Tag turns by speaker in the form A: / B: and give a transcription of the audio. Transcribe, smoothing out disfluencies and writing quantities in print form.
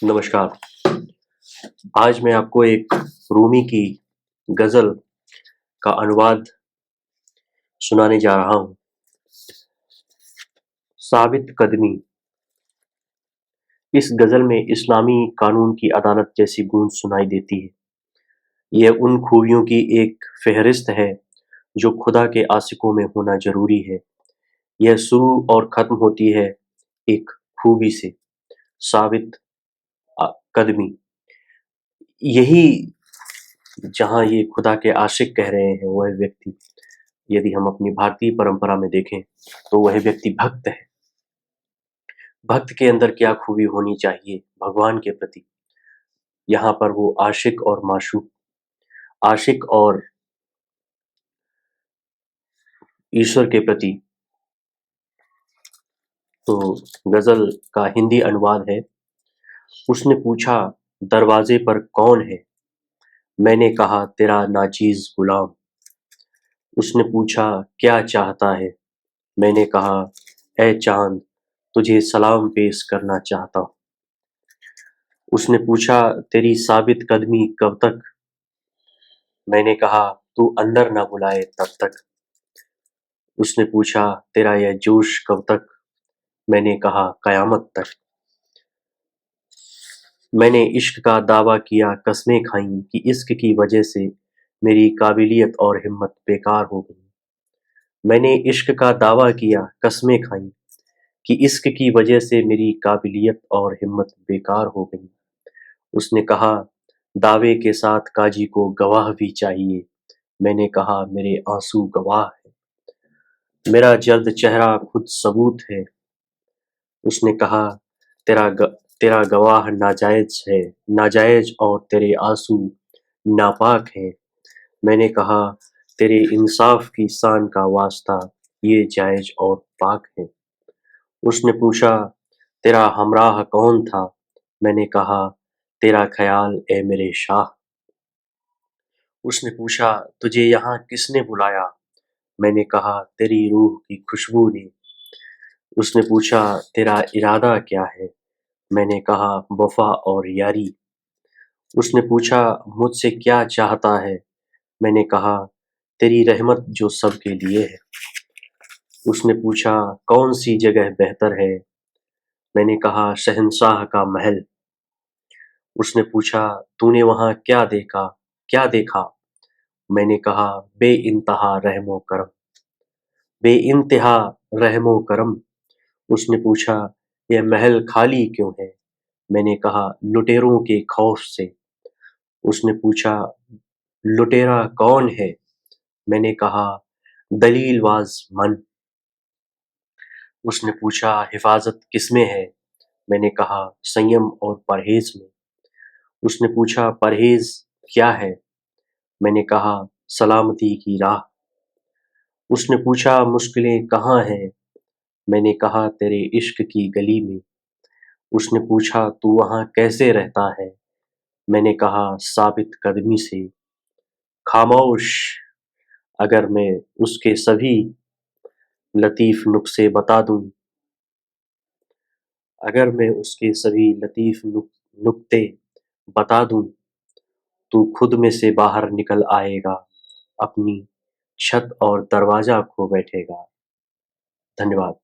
A: नमस्कार। आज मैं आपको एक रूमी की गज़ल का अनुवाद सुनाने जा रहा हूँ। साबित कदमी। इस गज़ल में इस्लामी कानून की अदालत जैसी गूंज सुनाई देती है। यह उन खूबियों की एक फ़हरिस्त है जो खुदा के आशिकों में होना ज़रूरी है। यह शुरू और ख़त्म होती है एक खूबी से, साबित कदमी। यही जहाँ ये खुदा के आशिक कह रहे हैं, वह व्यक्ति, यदि हम अपनी भारतीय परंपरा में देखें तो वह व्यक्ति भक्त है। भक्त के अंदर क्या खूबी होनी चाहिए भगवान के प्रति? यहाँ पर वो आशिक और माशूक, आशिक और ईश्वर के प्रति। तो गजल का हिंदी अनुवाद है। उसने पूछा, दरवाजे पर कौन है? मैंने कहा, तेरा नाचीज गुलाम। उसने पूछा, क्या चाहता है? मैंने कहा, ए चांद, तुझे सलाम पेश करना चाहता हूँ। उसने पूछा, तेरी साबित कदमी कब तक? मैंने कहा, तू अंदर न बुलाए तब तक। उसने पूछा, तेरा यह जोश कब तक? मैंने कहा, कयामत तक। मैंने इश्क का दावा किया, कस्में खाईं कि इश्क की वजह से मेरी काबिलियत और हिम्मत बेकार हो गई। मैंने इश्क का दावा किया, कस्में खाईं कि इश्क की वजह से मेरी काबिलियत और हिम्मत बेकार हो गई। उसने कहा, दावे के साथ काजी को गवाह भी चाहिए। मैंने कहा, मेरे आंसू गवाह है, मेरा जर्द चेहरा खुद सबूत है। उसने कहा, तेरा गवाह नाजायज है, नाजायज, और तेरे आंसू नापाक हैं। मैंने कहा, तेरे इंसाफ की शान का वास्ता, ये जायज और पाक है। उसने पूछा, तेरा हमराह कौन था? मैंने कहा, तेरा ख्याल ए मेरे शाह। उसने पूछा, तुझे यहाँ किसने बुलाया? मैंने कहा, तेरी रूह की खुशबू ने। उसने पूछा, तेरा इरादा क्या है? मैंने कहा, वफा और यारी। उसने पूछा, मुझसे क्या चाहता है? मैंने कहा, तेरी रहमत जो सबके लिए है। उसने पूछा, कौन सी जगह बेहतर है? मैंने कहा, शहंशाह का महल। उसने पूछा, तूने वहाँ क्या देखा? मैंने कहा, बेइंतहा रहमो करम, बेइंतहा रहमो करम। उसने पूछा, यह महल खाली क्यों है? मैंने कहा, लुटेरों के खौफ से। उसने पूछा, लुटेरा कौन है? मैंने कहा, दलीलबाज मन। उसने पूछा, हिफाजत किसमें है? मैंने कहा, संयम और परहेज में। उसने पूछा, परहेज क्या है? मैंने कहा, सलामती की राह। उसने पूछा, मुश्किलें कहाँ हैं? मैंने कहा, तेरे इश्क की गली में। उसने पूछा, तू वहाँ कैसे रहता है? मैंने कहा, साबित कदमी से। खामोश, अगर मैं उसके सभी लतीफ़ नुक्से बता दूं, अगर मैं उसके सभी लतीफ़ नुक्ते बता दूं, तू खुद में से बाहर निकल आएगा, अपनी छत और दरवाजा खो बैठेगा। धन्यवाद।